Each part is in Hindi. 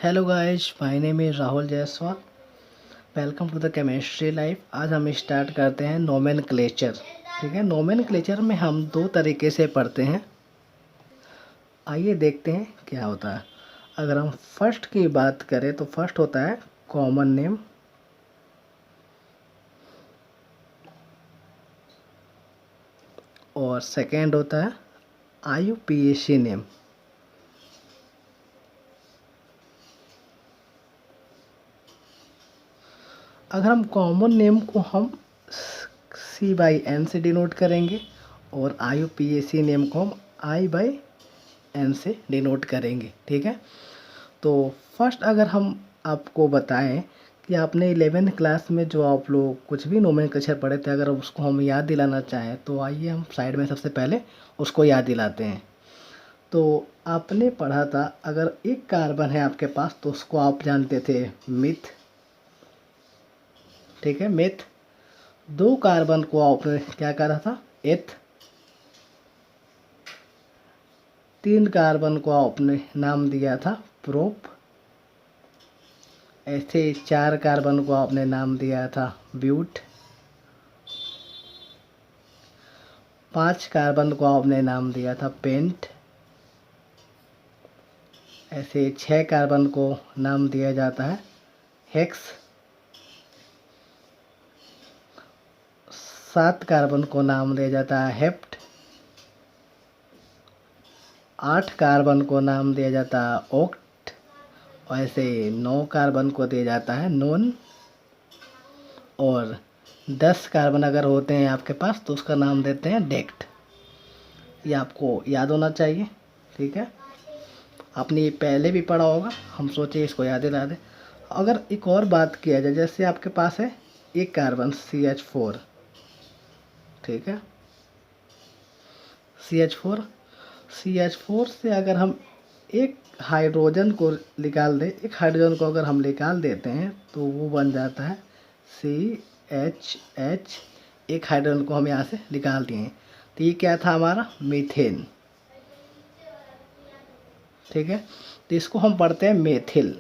Hello guys, my name is Rahul Jaiswal. Welcome to the chemistry life. आज हम स्टार्ट करते हैं नोमेनक्लेचर। ठीक है, नोमेनक्लेचर में हम दो तरीके से पढ़ते हैं। आइए देखते हैं क्या होता है। अगर हम फर्स्ट की बात करें तो फर्स्ट होता है कॉमन नेम, और सेकेंड होता है IUPAC नेम। अगर हम कॉमन नेम को हम C/N से डिनोट करेंगे और IUPAC नेम को हम I/N से डिनोट करेंगे। ठीक है, तो फर्स्ट अगर हम आपको बताएं कि आपने 11th क्लास में जो आप लोग कुछ भी नोमेनक्लेचर पढ़े थे, अगर उसको हम याद दिलाना चाहें तो आइए हम साइड में सबसे पहले उसको याद दिलाते हैं। तो आपने पढ़ा था अगर एक कार्बन है आपके पास तो उसको आप जानते थे मिथ। ठीक है, मिथ। दो कार्बन को आपने क्या कहा था? एथ। तीन कार्बन को आपने नाम दिया था प्रोप। ऐसे चार कार्बन को आपने नाम दिया था ब्यूट। पांच कार्बन को आपने नाम दिया था पेंट। ऐसे छह कार्बन को नाम दिया जाता है हेक्स। सात कार्बन को नाम दिया जाता है हेप्ट। आठ कार्बन को नाम दिया जाता है ऑक्ट। और ऐसे 9 कार्बन को दिया जाता है नॉन। और 10 कार्बन अगर होते हैं आपके पास तो उसका नाम देते हैं डेक्ट। ये आपको याद होना चाहिए। ठीक है, आपने ये पहले भी पढ़ा होगा, हम सोचे इसको याद दिला दें। अगर एक और बात किया जाए, जैसे आपके पास है एक कार्बन CH4। ठीक है, CH4 से अगर हम एक हाइड्रोजन को निकाल दें, एक हाइड्रोजन को अगर हम निकाल देते हैं तो वो बन जाता है CHH। एक हाइड्रोजन को हम यहाँ से निकाल दिए हैं तो ये क्या था हमारा? मीथेन। ठीक है, तो इसको हम पढ़ते हैं मेथिल।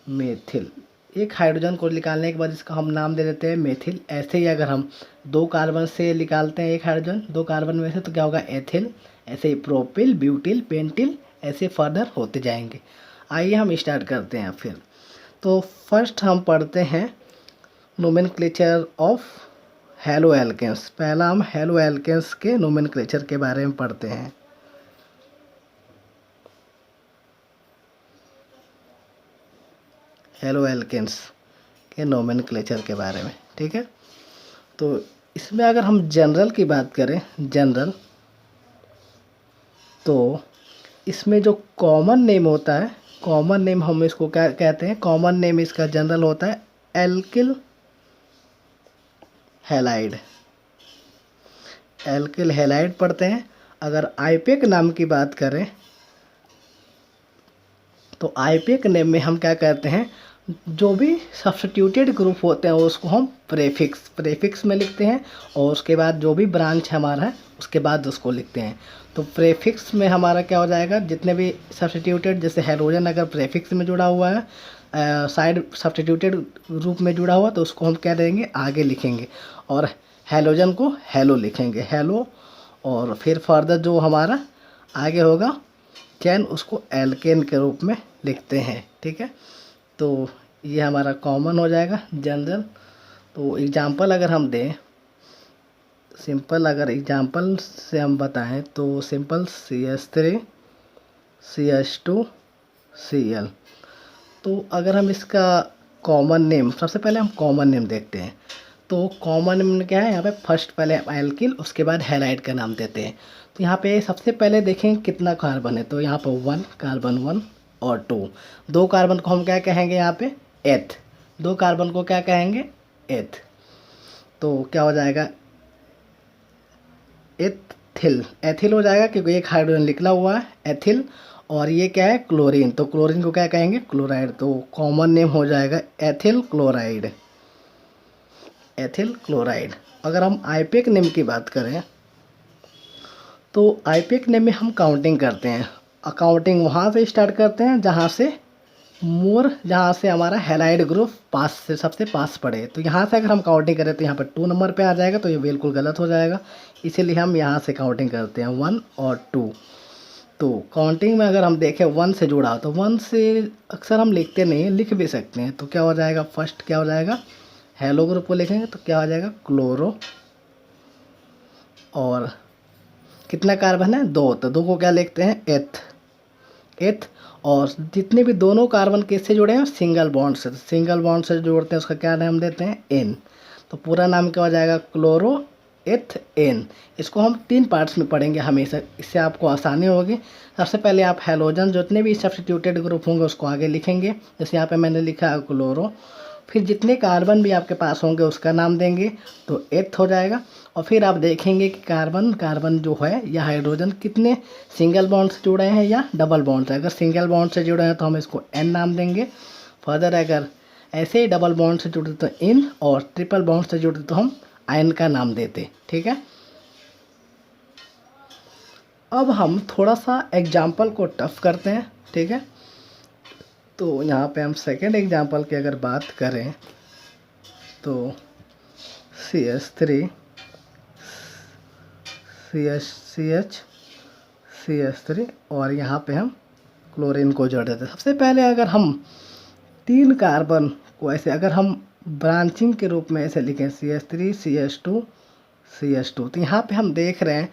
मेथिल। एक हाइड्रोजन को निकालने के बाद इसका हम नाम दे देते हैं मेथिल। ऐसे ही अगर हम दो कार्बन से निकालते हैं एक हाइड्रोजन दो कार्बन में से तो क्या होगा? एथिल। ऐसे ही प्रोपिल, ब्यूटिल, पेंटिल, ऐसे फर्दर होते जाएंगे। आइए हम स्टार्ट करते हैं फिर। तो फर्स्ट हम पढ़ते हैं नोमेनक्लेचर ऑफ हेलो एल्केन्स। पहला हम हेलो एल्केन्स के नोमेनक्लेचर के बारे में पढ़ते हैं। हेलो एल्केन्स के नोमेनक्लेचर के बारे में। ठीक है, तो इसमें अगर हम जनरल की बात करें, जनरल, तो इसमें जो कॉमन नेम होता है, कॉमन नेम हम इसको क्या कहते हैं? कॉमन नेम इसका जनरल होता है एल्किल हैलाइड। एल्किल हैलाइड पढ़ते हैं। अगर आईपेक नाम की बात करें तो आईपेक नेम में हम क्या कहते हैं? जो भी सब्स्टिट्यूटेड ग्रुप होते हैं उसको हम प्रेफिक्स में लिखते हैं, और उसके बाद जो भी ब्रांच हमारा है उसके बाद उसको लिखते हैं। तो प्रेफिक्स में हमारा क्या हो जाएगा? जितने भी सब्स्टिट्यूटेड, जैसे हाइड्रोजन अगर प्रेफिक्स में जुड़ा हुआ है, साइड सब्स्टिट्यूटेड ग्रुप में जुड़ा हुआ तो उसको हम क्या देंगे? आगे लिखेंगे। और हेलोजन को हेलो लिखेंगे, हेलो। और फिर फर्दर जो हमारा आगे होगा चैन, उसको एल्केन के रूप में लिखते हैं। ठीक है, तो ये हमारा कॉमन हो जाएगा जनरल। तो एग्जांपल अगर हम दें, सिंपल अगर एग्जांपल से हम बताएं तो सिंपल CH3 CH2 Cl। तो अगर हम इसका कॉमन नेम, सबसे पहले हम कॉमन नेम देखते हैं। तो कॉमन नेम क्या है? यहाँ पे फर्स्ट पहले एल्किल, उसके बाद हैलाइड का नाम देते हैं। तो यहाँ पे सबसे पहले देखें कितना कार्बन है, तो यहाँ पर 1 कार्बन 1 और 2। दो कार्बन को हम क्या कहेंगे? यहाँ पे एथ। दो कार्बन को क्या कहेंगे? एथ। तो क्या हो जाएगा? एथिल। एथिल हो जाएगा क्योंकि एक हाइड्रोजन निकला हुआ है एथिल। और ये क्या है? क्लोरीन। तो क्लोरीन को क्या कहेंगे? क्लोराइड। तो कॉमन नेम हो जाएगा एथिल क्लोराइड। Ethyl chloride. अगर हम आईपेक नेम की बात करें तो आईपेक नेम में हम काउंटिंग करते हैं। काउंटिंग वहाँ से स्टार्ट करते हैं जहाँ से हमारा हैलाइड ग्रुप पास से सबसे पास पड़े। तो यहाँ से अगर हम काउंटिंग करें तो यहाँ पर 2 नंबर पे आ जाएगा, तो ये बिल्कुल गलत हो जाएगा, इसीलिए हम यहाँ से काउंटिंग करते हैं 1 और 2। तो काउंटिंग में अगर हम देखें 1 से जुड़ा तो 1 से अक्सर हम लिखते नहीं हैं, लिख भी सकते हैं। तो क्या हो जाएगा, फर्स्ट क्या हो जाएगा, हेलो ग्रुप को लिखेंगे तो क्या हो जाएगा क्लोरो, और कितना कार्बन है 2, तो 2 को क्या लिखते हैं एथ। और जितने भी दोनों कार्बन किससे जुड़े हैं सिंगल बॉन्ड से, तो सिंगल बॉन्ड से जोड़ते हैं उसका क्या नाम देते हैं एन। तो पूरा नाम क्या हो जाएगा क्लोरो एथ एन। इसको हम 3 पार्ट्स में पढ़ेंगे हमेशा, इससे आपको आसानी होगी। सबसे पहले आप हैलोजन जितने भी सब्स्टिट्यूटेड ग्रुप होंगे उसको आगे लिखेंगे, जैसे यहाँ पे मैंने लिखा है क्लोरो। फिर जितने कार्बन भी आपके पास होंगे उसका नाम देंगे तो एथ हो जाएगा। और फिर आप देखेंगे कि कार्बन जो है या हाइड्रोजन कितने सिंगल बॉन्ड से जुड़े हैं या डबल बॉन्ड से। अगर सिंगल बॉन्ड से जुड़े हैं तो हम इसको एन नाम देंगे। फर्दर अगर ऐसे ही डबल बॉन्ड से जुड़े तो इन, और ट्रिपल बॉन्ड से जुड़े तो हम आयन का नाम देते। ठीक है, अब हम थोड़ा सा एग्जाम्पल को टफ करते हैं। ठीक है, तो यहाँ पे हम सेकेंड एग्जाम्पल की अगर बात करें तो CH3 CH3 और यहाँ पे हम क्लोरीन को जोड़ देते हैं। सबसे पहले अगर हम 3 कार्बन को ऐसे अगर हम ब्रांचिंग के रूप में ऐसे लिखें CH3 CH2 तो यहाँ पे हम देख रहे हैं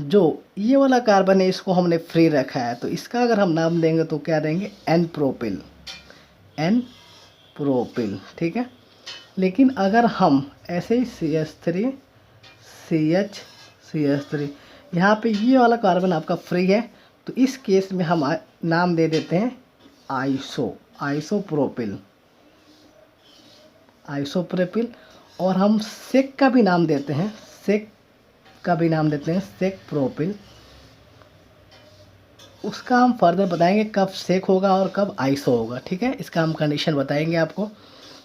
जो ये वाला कार्बन है इसको हमने फ्री रखा है, तो इसका अगर हम नाम देंगे तो क्या देंगे एन प्रोपिल। ठीक है, लेकिन अगर हम ऐसे ही CH3 यहाँ पे ये वाला कार्बन आपका फ्री है, तो इस केस में हम नाम दे देते हैं आइसोप्रोपिल। और हम सेक का भी नाम देते हैं, सेक प्रोपिल। उसका हम फर्दर बताएंगे कब सेक होगा और कब आइसो होगा। ठीक है, इसका हम कंडीशन बताएंगे आपको,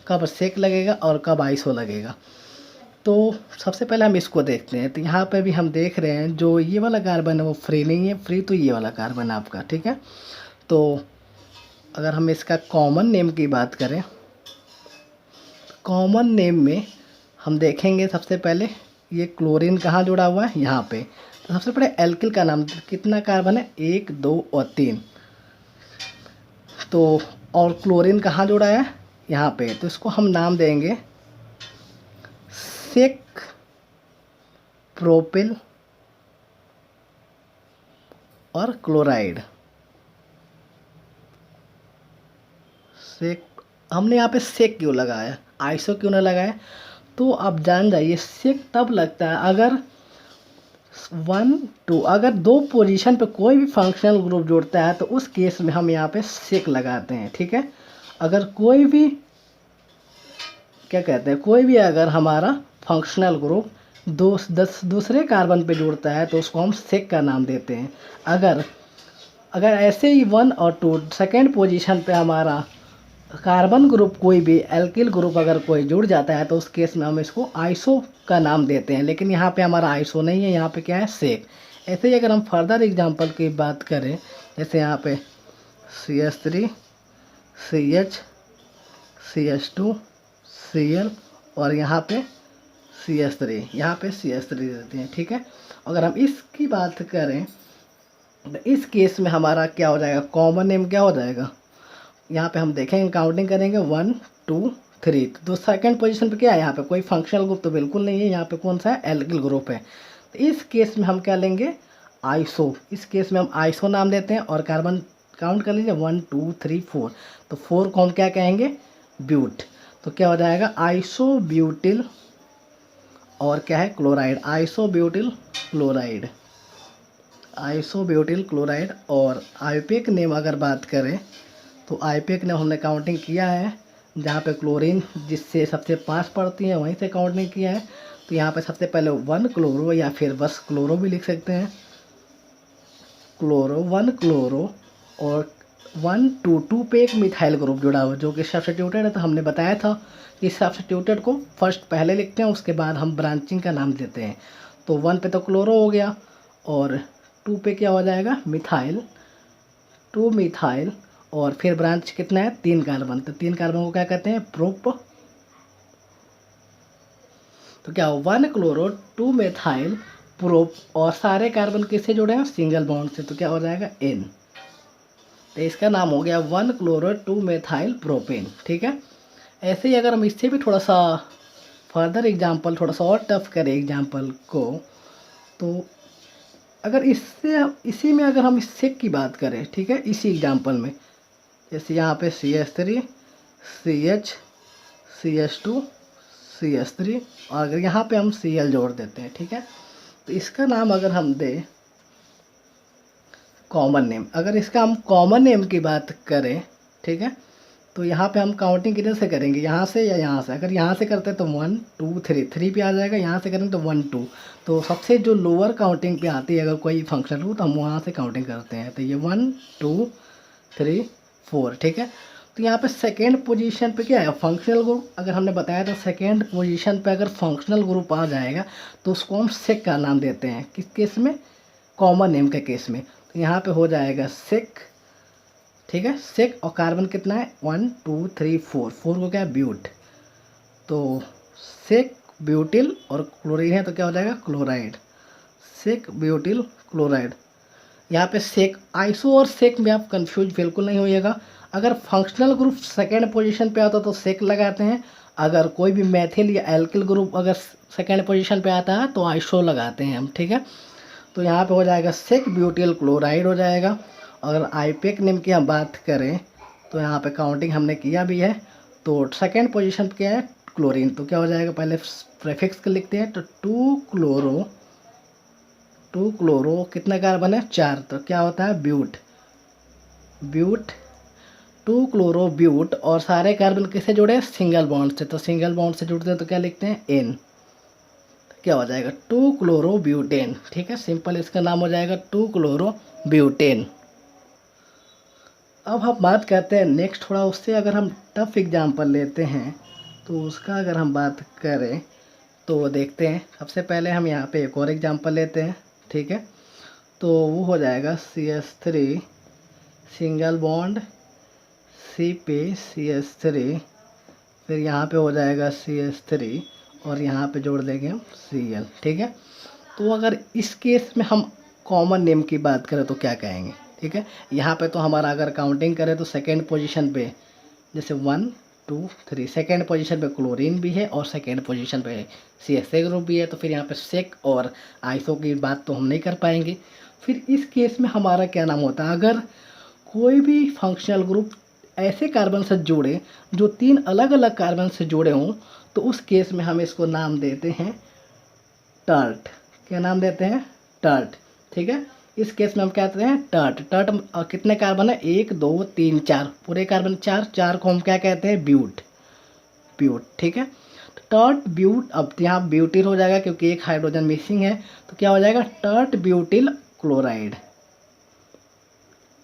कब सेक लगेगा और कब आइसो लगेगा। तो सबसे पहले हम इसको देखते हैं। तो यहाँ पे भी हम देख रहे हैं जो ये वाला कार्बन है वो फ्री नहीं है, फ्री तो ये वाला कार्बन है आपका। ठीक है, तो अगर हम इसका कॉमन नेम की बात करें, कॉमन नेम में हम देखेंगे सबसे पहले ये क्लोरीन कहाँ जुड़ा हुआ है यहाँ पे। तो सबसे पहले एल्किल का नाम, कितना कार्बन है 1 2 और 3। तो और क्लोरीन कहाँ जुड़ा है यहाँ पे, तो इसको हम नाम देंगे सेक प्रोपिल और क्लोराइड। सेक, हमने यहाँ पे सेक क्यों लगाया, आइसो क्यों ना लगाया, तो आप जान जाइए सेक तब लगता है अगर 1 2 अगर 2 पोजीशन पे कोई भी फंक्शनल ग्रुप जुड़ता है तो उस केस में हम यहाँ पे सेक लगाते हैं। ठीक है, अगर कोई भी क्या कहते हैं, कोई भी अगर हमारा फंक्शनल ग्रुप दूसरे कार्बन पे जुड़ता है तो उसको हम सेक का नाम देते हैं। अगर ऐसे ही 1 और 2 सेकेंड पोजीशन पे हमारा कार्बन ग्रुप कोई भी एल्किल ग्रुप अगर कोई जुड़ जाता है तो उस केस में हम इसको आइसो का नाम देते हैं। लेकिन यहाँ पे हमारा आइसो नहीं है, यहाँ पे क्या है सेक। ऐसे ही अगर हम फर्दर एग्जांपल की बात करें, जैसे यहाँ पे CH3 CH CH2 Cl और यहाँ पे CH3 देते हैं। ठीक है, अगर हम इसकी बात करें तो इस केस में हमारा क्या हो जाएगा, कॉमन नेम क्या हो जाएगा, यहाँ पे हम देखेंगे काउंटिंग करेंगे 1 2 3। तो सेकंड पोजीशन पे क्या है, यहाँ पे कोई फंक्शनल ग्रुप तो बिल्कुल नहीं है, यहाँ पे कौन सा है एल्किल ग्रुप है। तो इस केस में हम क्या लेंगे आइसो, इस केस में हम आइसो नाम देते हैं। और कार्बन काउंट कर लीजिए 1 2 3 4, तो 4 को हम क्या कहेंगे ब्यूट। तो क्या हो जाएगा आइसोब्यूटिल और क्या है क्लोराइड, आइसोब्यूटिल क्लोराइड। और आईयूपीएक नेम अगर बात करें तो आईयूपीएक नेम हमने काउंटिंग किया है, जहाँ पे क्लोरीन जिससे सबसे पास पड़ती है वहीं से काउंटिंग किया है। तो यहाँ पे सबसे पहले 1 क्लोरो या फिर बस क्लोरो भी लिख सकते हैं, 1 क्लोरो और 1 2 2 पे एक मिथाइल ग्रुप जुड़ा हुआ जो कि सब्स्टिट्यूटेड है। तो हमने बताया था कि सब्स्टिट्यूटेड को फर्स्ट पहले लिखते हैं, उसके बाद हम ब्रांचिंग का नाम देते हैं। तो 1 पे तो क्लोरो हो गया और 2 पे क्या हो जाएगा मिथाइल, 2 मिथाइल और फिर ब्रांच कितना है 3 कार्बन, तो 3 कार्बन को क्या कहते हैं प्रोप। तो क्या हो 1 क्लोरो 2 मिथाइल प्रोप और सारे कार्बन किससे जुड़े हैं सिंगल बॉन्ड से, तो क्या हो जाएगा N। तो इसका नाम हो गया 1 क्लोरो 2 मिथाइल प्रोपेन। ठीक है, ऐसे ही अगर हम इससे भी थोड़ा सा फर्दर एग्जांपल थोड़ा सा और टफ करें एग्जांपल को, तो अगर इसी में अगर हम इस सेक की बात करें, ठीक है, इसी एग्जांपल में जैसे यहाँ पे CH3 CH CH2 CH3 और अगर यहाँ पे हम Cl जोड़ देते हैं, ठीक है, तो इसका नाम अगर हम दें कॉमन नेम, अगर इसका हम कॉमन नेम की बात करें, ठीक है, तो यहाँ पे हम काउंटिंग किधर से करेंगे, यहाँ से या यहाँ से। अगर यहाँ से करते हैं तो 1 2 3 3 पे आ जाएगा, यहाँ से करें तो 1 2, तो सबसे जो लोअर काउंटिंग पे आती है अगर कोई फंक्शन हो तो हम वहाँ से काउंटिंग करते हैं। तो ये 1 2 3 4, ठीक है। तो यहाँ पे सेकेंड पोजीशन पे क्या है फंक्शनल ग्रुप, अगर हमने बताया था सेकेंड पोजीशन पे अगर फंक्शनल ग्रुप आ जाएगा तो उसको हम सेक का नाम देते हैं। किस केस में, कॉमन नेम के केस में। तो यहाँ पे हो जाएगा सेक, ठीक है, सेक और कार्बन कितना है 1 2 3 4, 4 को क्या है ब्यूट, तो सेक ब्यूटिल और क्लोरीन है तो क्या हो जाएगा क्लोराइड, सेक ब्यूटिल क्लोराइड। यहाँ पे सेक आइसो और सेक में आप कंफ्यूज बिल्कुल नहीं होइएगा। अगर फंक्शनल ग्रुप सेकेंड पोजीशन पे आता है तो सेक लगाते हैं, अगर कोई भी मैथिल या एल्किल ग्रुप अगर सेकेंड पोजीशन पे आता है तो आइसो लगाते हैं हम, ठीक है। तो यहाँ पे हो जाएगा सेक ब्यूटिल क्लोराइड हो जाएगा। अगर आईपेक नेम की हम बात करें तो यहाँ पे काउंटिंग हमने किया भी है, तो सेकेंड पोजीशन पे क्या है क्लोरीन, तो क्या हो जाएगा पहले प्रेफिक्स के लिखते हैं, तो 2 क्लोरो कितना कार्बन है 4, तो क्या होता है ब्यूट, ब्यूट 2 क्लोरो ब्यूट और सारे कार्बन किससे जुड़े हैं सिंगल बॉन्ड से, तो सिंगल बॉन्ड से जुड़ते हैं तो क्या लिखते हैं N, तो क्या हो जाएगा 2 क्लोरो ब्यूटेन। ठीक है, सिंपल इसका नाम हो जाएगा 2 क्लोरो ब्यूटेन। अब हम बात करते हैं नेक्स्ट, थोड़ा उससे अगर हम टफ एग्जांपल लेते हैं तो उसका अगर हम बात करें तो देखते हैं। सबसे पहले हम यहाँ पे एक और एग्जांपल लेते हैं, ठीक है, तो वो हो जाएगा CH3 सिंगल बॉन्ड C पे CH3, फिर यहाँ पे हो जाएगा CH3 और यहाँ पे जोड़ देंगे हम Cl, ठीक है। तो अगर इस केस में हम कॉमन नेम की बात करें तो क्या कहेंगे, ठीक है। यहाँ पे तो हमारा अगर काउंटिंग करें तो सेकेंड पोजीशन पे जैसे 1 2 3 सेकेंड पोजीशन पे क्लोरीन भी है और सेकेंड पोजीशन पे CH3 ग्रुप भी है, तो फिर यहाँ पे सेक और आइसो की बात तो हम नहीं कर पाएंगे। फिर इस केस में हमारा क्या नाम होता है, अगर कोई भी फंक्शनल ग्रुप ऐसे कार्बन से जुड़े जो 3 अलग अलग कार्बन से जुड़े हों तो उस केस में हम इसको नाम देते हैं टर्ट। क्या नाम देते हैं टर्ट, ठीक है। इस केस में हम क्या कहते हैं टर्ट। टर्ट कितने कार्बन है 1 2 3 4, पूरे कार्बन 4 को हम क्या कहते हैं ब्यूट, ब्यूट, ठीक है। टर्ट ब्यूट, अब यहाँ ब्यूटिल हो जाएगा क्योंकि एक हाइड्रोजन मिसिंग है, तो क्या हो जाएगा tert butyl chloride,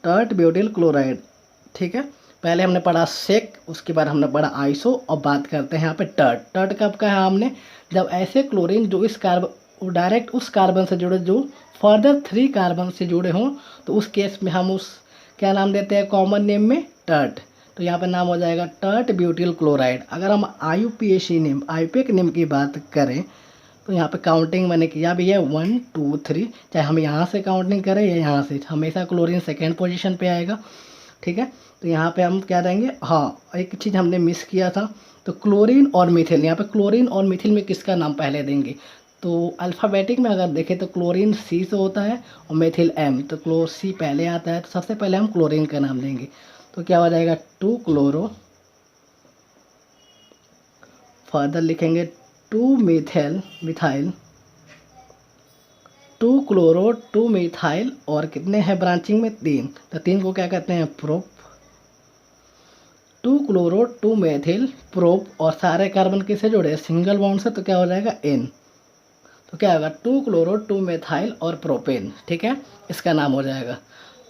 tert butyl chloride, ठीक है। पहले हमने पढ़ा सेक, उसके बाद हमने पढ़ा आइसो, और बात करते हैं यहाँ पे टर्ट। टर्ट कब कहा हमने, जब ऐसे क्लोरीन जो इस कार्बन डायरेक्ट उस कार्बन से जुड़े जो फर्दर 3 कार्बन से जुड़े हों तो उस केस में हम उस क्या नाम देते हैं कॉमन नेम में टर्ट। तो यहाँ पे नाम हो जाएगा टर्ट ब्यूटिल क्लोराइड। अगर हम IUPAC नेम आईपेक नेम की बात करें तो यहाँ पे काउंटिंग मैंने किया भी है 1 2 3, चाहे हम यहाँ से काउंटिंग करें या यहाँ से, हमेशा क्लोरीन सेकेंड पोजीशन पे आएगा, ठीक है। तो यहाँ पे हम क्या देंगे, हाँ एक चीज़ हमने मिस किया था, तो क्लोरीन और मिथिल, यहाँ पे क्लोरीन और मिथिल में किसका नाम पहले देंगे, तो अल्फ़ाबेटिक में अगर देखें तो क्लोरीन C से होता है और मिथिल M, तो क्लोर C पहले आता है, तो सबसे पहले हम क्लोरीन का नाम देंगे। तो क्या हो जाएगा 2 क्लोरो, फर्दर लिखेंगे 2 मिथाइल 2 क्लोरो 2 मिथाइल और कितने हैं ब्रांचिंग में 3, तो 3 को क्या कहते हैं प्रोप, 2 क्लोरो 2 मेथिल प्रोप और सारे कार्बन किससे जुड़े सिंगल बॉन्ड से, तो क्या हो जाएगा N, तो क्या होगा 2 क्लोरो 2 मेथाइल और प्रोपेन, ठीक है, इसका नाम हो जाएगा।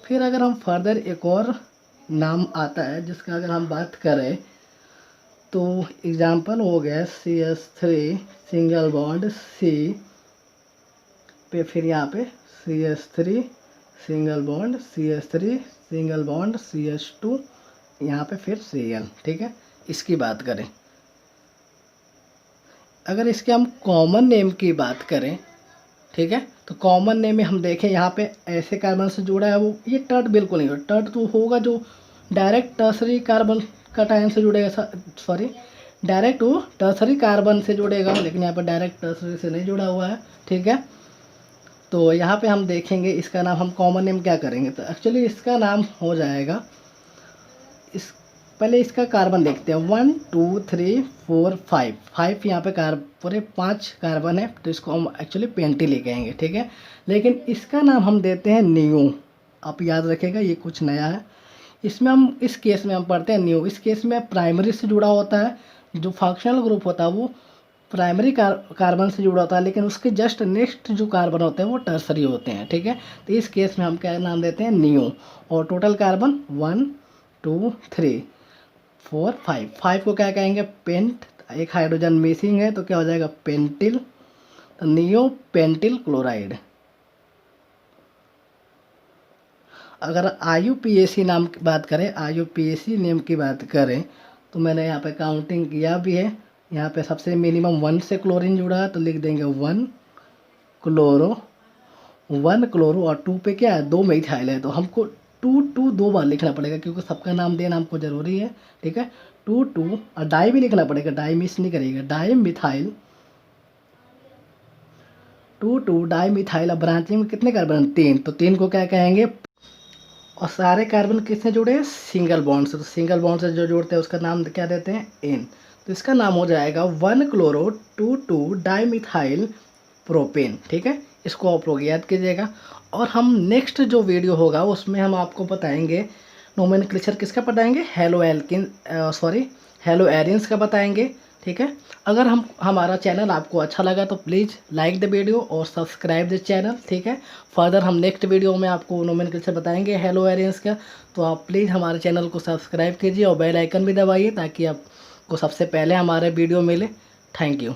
फिर अगर हम फर्दर एक और नाम आता है जिसका अगर हम बात करें तो एग्जाम्पल हो गया CH3 सिंगल बॉन्ड C पे, फिर यहाँ पे CH3 single bond CH3 single bond CH2, यहाँ पे फिर Cl, ठीक है। इसकी बात करें, अगर इसके हम कॉमन नेम की बात करें, ठीक है, तो कॉमन नेम में हम देखें यहाँ पे ऐसे कार्बन से जुड़ा है वो, ये टर्ट बिल्कुल नहीं होगा। टर्ट तो होगा जो डायरेक्ट टर्सरी कार्बन कटायन से जुड़ेगा, सॉरी डायरेक्ट वो टर्सरी कार्बन से जुड़ेगा, लेकिन यहाँ पर डायरेक्ट टर्सरी से नहीं जुड़ा हुआ है, ठीक है। तो यहाँ पे हम देखेंगे इसका नाम हम कॉमन नेम क्या करेंगे, तो एक्चुअली इसका नाम हो जाएगा, इस पहले इसका कार्बन देखते हैं, 1 2 3 4 5, 5 यहाँ पे पूरे 5 कार्बन है, तो इसको हम एक्चुअली पेंटिल कहेंगे, ठीक है। लेकिन इसका नाम हम देते हैं नियो। आप याद रखिएगा ये कुछ नया है, इसमें हम इस केस में हम पढ़ते हैं नियो। इस केस में प्राइमरी से जुड़ा होता है, जो फंक्शनल ग्रुप होता है वो प्राइमरी कार्बन से जुड़ा होता है, लेकिन उसके जस्ट नेक्स्ट जो कार्बन होते हैं वो टर्सरी होते हैं, ठीक है। तो इस केस में हम क्या नाम देते हैं, नियो। और टोटल कार्बन 1 2 3 4 5, 5 को क्या कहेंगे, पेंट, एक हाइड्रोजन मिसिंग है तो क्या हो जाएगा, पेंटिल, तो नियो पेंटिल क्लोराइड। अगर IUPAC नाम की बात करें, IUPAC नेम की बात करें, तो मैंने यहाँ पे काउंटिंग किया भी है। यहाँ पे सबसे मिनिमम 1 से क्लोरीन जुड़ा है, तो लिख देंगे 1 क्लोरो और 2 पे क्या है, 2 मिथाइल है, तो हमको 2 2 बार लिखना पड़ेगा, क्योंकि सबका नाम देना हमको ज़रूरी है, ठीक है। 2 2 और डाई भी लिखना पड़ेगा, डाई मिस नहीं करिएगा, डाई मिथाइल 2 2 डाई मिथाइल। अब ब्रांचिंग में कितने कार्बन, 3, तो 3 को क्या कहेंगे, और सारे कार्बन किससे जुड़े हैं, सिंगल बॉन्ड से, तो सिंगल बॉन्ड से जो जोड़ते हैं उसका नाम क्या देते हैं, N। तो इसका नाम हो जाएगा 1 क्लोरो 2 2 डाई मिथाइल प्रोपेन, ठीक है। इसको आप लोग याद कीजिएगा। और हम नेक्स्ट जो वीडियो होगा उसमें हम आपको बताएंगे नोमेनक्लेचर किसका बताएंगे, हेलो एरियंस का बताएंगे, ठीक है। अगर हमारा चैनल आपको अच्छा लगा तो प्लीज़ लाइक द वीडियो और सब्सक्राइब द चैनल, ठीक है। फर्दर हम नेक्स्ट वीडियो में आपको नोमेनक्लेचर बताएंगे हेलो एरियंस का, तो आप प्लीज़ हमारे चैनल को सब्सक्राइब कीजिए और बेल आइकन भी दबाइए, ताकि आपको सबसे पहले हमारे वीडियो मिले। Thank you.